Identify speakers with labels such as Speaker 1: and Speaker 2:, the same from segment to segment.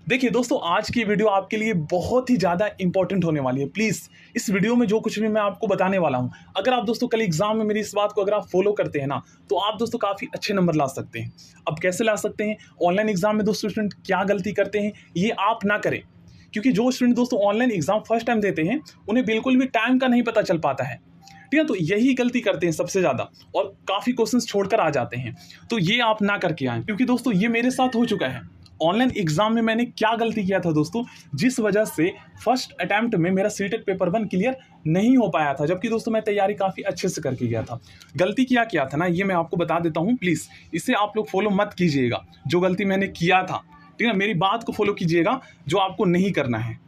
Speaker 1: देखिए दोस्तों, आज की वीडियो आपके लिए बहुत ही ज़्यादा इंपॉर्टेंट होने वाली है। प्लीज़ इस वीडियो में जो कुछ भी मैं आपको बताने वाला हूं, अगर आप दोस्तों कल एग्जाम में मेरी इस बात को अगर आप फॉलो करते हैं ना, तो आप दोस्तों काफ़ी अच्छे नंबर ला सकते हैं। अब कैसे ला सकते हैं? ऑनलाइन एग्जाम में दोस्तों स्टूडेंट क्या गलती करते हैं, ये आप ना करें। क्योंकि जो स्टूडेंट दोस्तों ऑनलाइन एग्जाम फर्स्ट टाइम देते हैं, उन्हें बिल्कुल भी टाइम का नहीं पता चल पाता है। ठीक है, तो यही गलती करते हैं सबसे ज़्यादा, और काफ़ी क्वेश्चंस छोड़कर आ जाते हैं। तो ये आप ना करके आएँ, क्योंकि दोस्तों ये मेरे साथ हो चुका है। ऑनलाइन एग्जाम में मैंने क्या गलती किया था दोस्तों, जिस वजह से फर्स्ट अटेम्प्ट में मेरा सीटेट पेपर 1 क्लियर नहीं हो पाया था, जबकि दोस्तों मैं तैयारी काफ़ी अच्छे से करके गया था। गलती किया था ना, ये मैं आपको बता देता हूँ। प्लीज़ इसे आप लोग फॉलो मत कीजिएगा, जो गलती मैंने किया था। ठीक है, मेरी बात को फॉलो कीजिएगा, जो आपको नहीं करना है।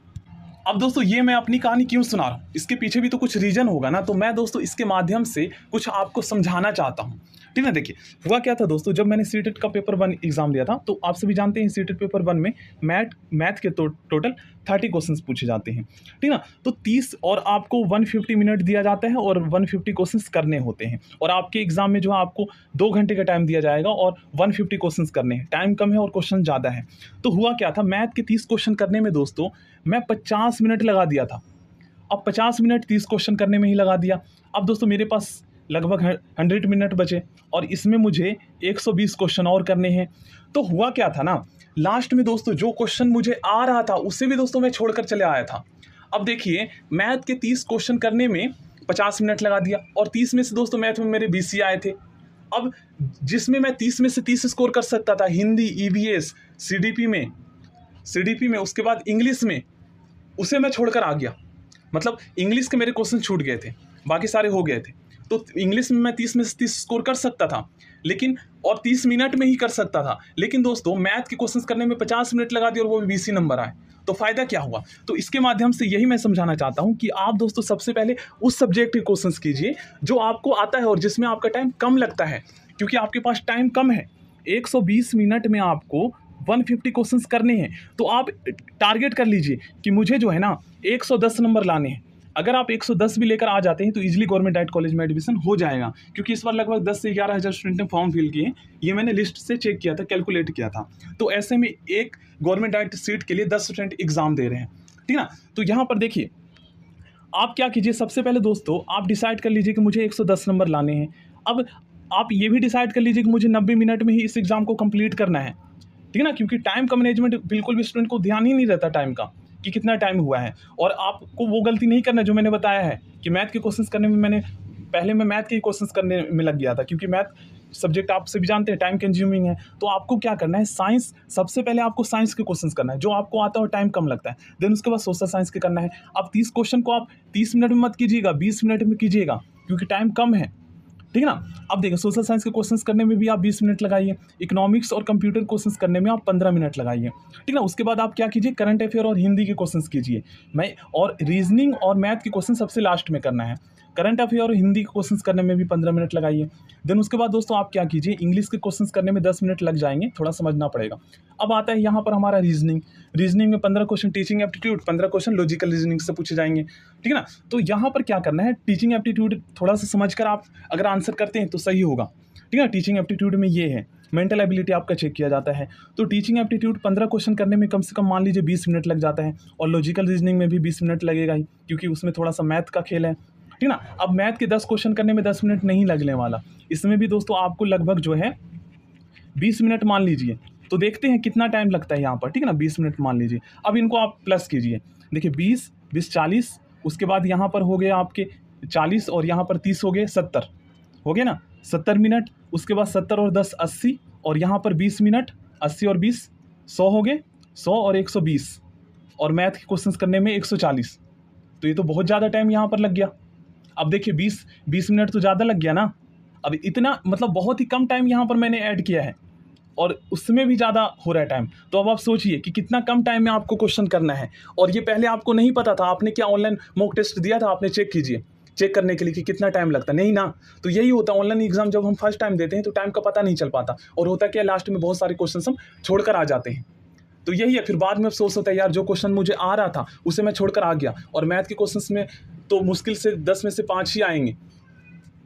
Speaker 1: अब दोस्तों ये मैं अपनी कहानी क्यों सुना रहा हूँ, इसके पीछे भी तो कुछ रीजन होगा ना। तो मैं दोस्तों इसके माध्यम से कुछ आपको समझाना चाहता हूँ। ठीक है, देखिए हुआ क्या था दोस्तों, जब मैंने सीटेट का पेपर 1 एग्जाम दिया था, तो आप सभी जानते हैं सीटेट पेपर 1 में मैथ के टोटल 30 क्वेश्चंस पूछे जाते हैं। ठीक ना, तो 30 और आपको 150 मिनट दिया जाता है और 150 क्वेश्चंस करने होते हैं। और आपके एग्जाम में जो है आपको 2 घंटे का टाइम दिया जाएगा और 150 क्वेश्चंस करने हैं। टाइम कम है और क्वेश्चन ज़्यादा है। तो हुआ क्या था, मैथ के 30 क्वेश्चन करने में दोस्तों मैं 50 मिनट लगा दिया था। अब 50 मिनट 30 क्वेश्चन करने में ही लगा दिया। अब दोस्तों मेरे पास लगभग 100 मिनट बचे और इसमें मुझे 120 क्वेश्चन और करने हैं। तो हुआ क्या था ना, लास्ट में दोस्तों जो क्वेश्चन मुझे आ रहा था उससे भी दोस्तों मैं छोड़कर चले आया था। अब देखिए, मैथ के 30 क्वेश्चन करने में 50 मिनट लगा दिया और 30 में से दोस्तों मैथ में मेरे 20 ही आए थे। अब जिसमें मैं 30 में से 30 स्कोर कर सकता था, हिंदी, ईवीएस, सीडीपी में, उसके बाद इंग्लिश में, उसे मैं छोड़कर आ गया। मतलब इंग्लिश के मेरे क्वेश्चन छूट गए थे, बाकी सारे हो गए थे। तो इंग्लिश में मैं 30 में से 30 स्कोर कर सकता था, लेकिन और 30 मिनट में ही कर सकता था। लेकिन दोस्तों मैथ के क्वेश्चंस करने में 50 मिनट लगा दिए और वो भी 20 ही नंबर आए। तो फायदा क्या हुआ? तो इसके माध्यम से यही मैं समझाना चाहता हूं कि आप दोस्तों सबसे पहले उस सब्जेक्ट के क्वेश्चंस कीजिए जो आपको आता है और जिसमें आपका टाइम कम लगता है, क्योंकि आपके पास टाइम कम है। 120 मिनट में आपको 150 क्वेश्चंस करने हैं। तो आप टारगेट कर लीजिए कि मुझे जो है ना 110 नंबर लाने हैं। अगर आप 110 भी लेकर आ जाते हैं तो इजीली गवर्नमेंट डाइट कॉलेज में एडमिशन हो जाएगा, क्योंकि इस बार लगभग 10 से 11 हज़ार स्टूडेंट ने फॉर्म फिल किए। ये मैंने लिस्ट से चेक किया था, कैलकुलेट किया था। तो ऐसे में एक गवर्नमेंट डाइट सीट के लिए 10 स्टूडेंट एग्जाम दे रहे हैं। ठीक ना, तो यहाँ पर देखिए आप क्या कीजिए, सबसे पहले दोस्तों आप डिसाइड कर लीजिए कि मुझे 110 नंबर लाने हैं। अब आप ये भी डिसाइड कर लीजिए कि मुझे 90 मिनट में ही इस एग्जाम को कंप्लीट करना है। ठीक है ना, क्योंकि टाइम का मैनेजमेंट बिल्कुल भी स्टूडेंट को ध्यान ही नहीं रहता टाइम का, कि कितना टाइम हुआ है। और आपको वो गलती नहीं करना जो मैंने बताया है कि मैथ के क्वेश्चंस करने में मैं मैथ के क्वेश्चंस करने में लग गया था, क्योंकि मैथ सब्जेक्ट आप सभी जानते हैं टाइम कंज्यूमिंग है। तो आपको क्या करना है, साइंस सबसे पहले आपको साइंस के क्वेश्चंस करना है जो आपको आता है और टाइम कम लगता है। देन उसके बाद सोशल साइंस के करना है। अब 30 क्वेश्चन को आप 30 मिनट में मत कीजिएगा, 20 मिनट में कीजिएगा, क्योंकि टाइम कम है। ठीक है ना। अब देखिए, सोशल साइंस के क्वेश्चंस करने में भी आप 20 मिनट लगाइए, इकोनॉमिक्स और कंप्यूटर क्वेश्चंस करने में आप 15 मिनट लगाइए। ठीक है ना। उसके बाद आप क्या कीजिए, करंट अफेयर और हिंदी के क्वेश्चंस कीजिए। और रीजनिंग और मैथ के क्वेश्चन सबसे लास्ट में करना है। करंट अफेयर और हिंदी के क्वेश्चंस करने में भी 15 मिनट लगाइए। देन उसके बाद दोस्तों आप क्या कीजिए, इंग्लिश के क्वेश्चंस करने में 10 मिनट लग जाएंगे, थोड़ा समझना पड़ेगा। अब आता है यहाँ पर हमारा रीजनिंग में 15 question teaching aptitude, 15 question logical reasoning से पूछे जाएंगे। ठीक है ना। तो यहाँ पर क्या करना है, टीचिंग एप्टीट्यूड थोड़ा सा समझकर आप अगर आंसर करते हैं तो सही होगा। ठीक है, टीचिंग एप्टीट्यूड में ये है, मेंटल एबिलिटी आपका चेक किया जाता है। तो टीचिंग एप्टीट्यूड 15 क्वेश्चन करने में कम से कम मान लीजिए 20 मिनट लग जाता है, और लॉजिकल रीजनिंग में भी 20 मिनट लगेगा ही, क्योंकि उसमें थोड़ा सा मैथ का खेल है। ठीक ना। अब मैथ के 10 क्वेश्चन करने में 10 मिनट नहीं लगने वाला, इसमें भी दोस्तों आपको लगभग जो है 20 मिनट मान लीजिए। तो देखते हैं कितना टाइम लगता है यहाँ पर। ठीक है ना, 20 मिनट मान लीजिए। अब इनको आप प्लस कीजिए, देखिए 20 20 40, उसके बाद यहाँ पर हो गए आपके 40 और यहाँ पर 30 हो गए 70, हो गए ना 70 मिनट। उसके बाद 70 और 10 80, और यहाँ पर 20 मिनट, 80 और 20 100 हो गए, 100 और 120, और मैथ के क्वेश्चन करने में 140। तो ये तो बहुत ज़्यादा टाइम यहाँ पर लग गया। अब देखिए 20 मिनट तो ज़्यादा लग गया ना। अब इतना मतलब बहुत ही कम टाइम यहाँ पर मैंने ऐड किया है, और उसमें भी ज़्यादा हो रहा है टाइम। तो अब आप सोचिए कि कितना कम टाइम में आपको क्वेश्चन करना है, और ये पहले आपको नहीं पता था। आपने क्या ऑनलाइन मॉक टेस्ट दिया था? आपने चेक कीजिए, चेक करने के लिए कि कितना टाइम लगता है, नहीं ना। तो यही होता है, ऑनलाइन एग्जाम जब हम फर्स्ट टाइम देते हैं तो टाइम का पता नहीं चल पाता, और होता क्या, लास्ट में बहुत सारे क्वेश्चन हम छोड़कर आ जाते हैं। तो यही है, फिर बाद में अफसोस होता है, यार जो क्वेश्चन मुझे आ रहा था उसे मैं छोड़कर आ गया। और मैथ के क्वेश्चंस में तो मुश्किल से 10 में से 5 ही आएंगे।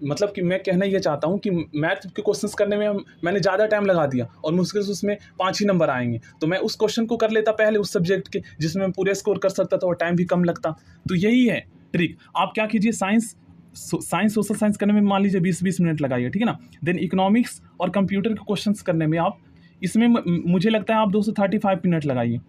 Speaker 1: मतलब कि मैं कहना ये चाहता हूँ कि मैथ के क्वेश्चंस करने में मैंने ज़्यादा टाइम लगा दिया और मुश्किल से उसमें 5 ही नंबर आएंगे, तो मैं उस क्वेश्चन को कर लेता पहले उस सब्जेक्ट के जिसमें मैं पूरे स्कोर कर सकता था और टाइम भी कम लगता। तो यही है ट्रिक। आप क्या कीजिए, साइंस सोशल साइंस करने में मान लीजिए 20-20 मिनट लगाइए, ठीक है ना। देन इकोनॉमिक्स और कंप्यूटर के क्वेश्चंस करने में आप इसमें मुझे लगता है आप 235 मिनट लगाइए।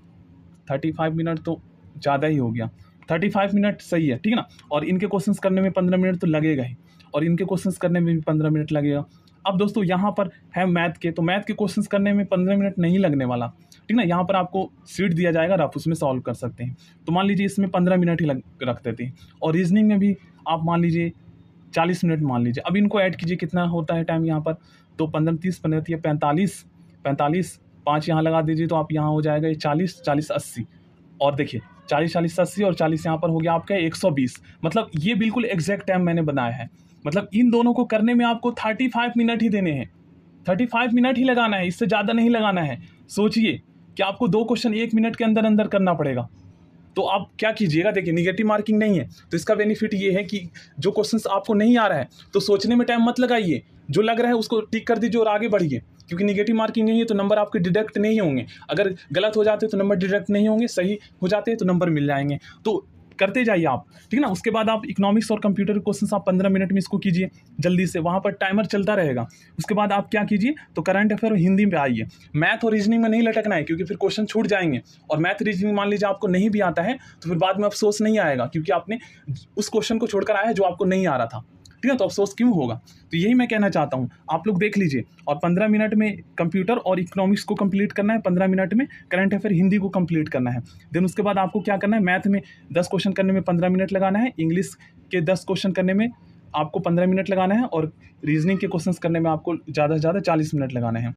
Speaker 1: 35 मिनट तो ज़्यादा ही हो गया, 35 मिनट सही है, ठीक है ना। और इनके क्वेश्चंस करने में 15 मिनट तो लगेगा ही, और इनके क्वेश्चंस करने में भी 15 मिनट लगेगा। अब दोस्तों यहाँ पर है मैथ के, तो मैथ के क्वेश्चंस करने में 15 मिनट नहीं लगने वाला, ठीक ना। यहाँ पर आपको सीट दिया जाएगा और आप उसमें सॉल्व कर सकते हैं। तो मान लीजिए इसमें 15 मिनट ही रख देते हैं, और रीजनिंग में भी आप मान लीजिए 40 मिनट मान लीजिए। अब इनको ऐड कीजिए कितना होता है टाइम यहाँ पर, तो 15 30 15 45 5 यहाँ लगा दीजिए, तो आप यहाँ हो जाएगा ये 40 40 80, और देखिए 40 40 80 और 40 यहाँ पर हो गया आपका 120। मतलब ये बिल्कुल एग्जैक्ट टाइम मैंने बनाया है। मतलब इन दोनों को करने में आपको 35 मिनट ही देने हैं, 35 मिनट ही लगाना है, इससे ज़्यादा नहीं लगाना है। सोचिए कि आपको 2 क्वेश्चन 1 मिनट के अंदर अंदर करना पड़ेगा, तो आप क्या कीजिएगा, देखिए निगेटिव मार्किंग नहीं है, तो इसका बेनिफिट ये है कि जो क्वेश्चंस आपको नहीं आ रहा है तो सोचने में टाइम मत लगाइए, जो लग रहा है उसको टिक कर दीजिए और आगे बढ़िए, क्योंकि निगेटिव मार्किंग नहीं है तो नंबर आपके डिडक्ट नहीं होंगे। अगर गलत हो जाते तो नंबर डिडक्ट नहीं होंगे, सही हो जाते तो नंबर मिल जाएंगे। तो करते जाइए आप, ठीक है ना। उसके बाद आप इकोनॉमिक्स और कंप्यूटर क्वेश्चंस आप 15 मिनट में इसको कीजिए जल्दी से, वहाँ पर टाइमर चलता रहेगा। उसके बाद आप क्या कीजिए, तो करंट अफेयर और हिंदी में आइए। मैथ और रीजनिंग में नहीं लटकना है, क्योंकि फिर क्वेश्चन छूट जाएंगे, और मैथ रीजनिंग मान लीजिए आपको नहीं भी आता है तो फिर बाद में अफसोस नहीं आएगा, क्योंकि आपने उस क्वेश्चन को छोड़कर आया है जो आपको नहीं आ रहा था, ठीक है। तो अफसोस क्यों होगा। तो यही मैं कहना चाहता हूँ, आप लोग देख लीजिए। और 15 मिनट में कंप्यूटर और इकोनॉमिक्स को कंप्लीट करना है, 15 मिनट में करंट अफेयर हिंदी को कंप्लीट करना है। देन उसके बाद आपको क्या करना है, मैथ में 10 क्वेश्चन करने में 15 मिनट लगाना है, इंग्लिश के 10 क्वेश्चन करने में आपको 15 मिनट लगाना है, और रीजनिंग के क्वेश्चंस करने में आपको ज़्यादा से ज़्यादा 40 मिनट लगाना है।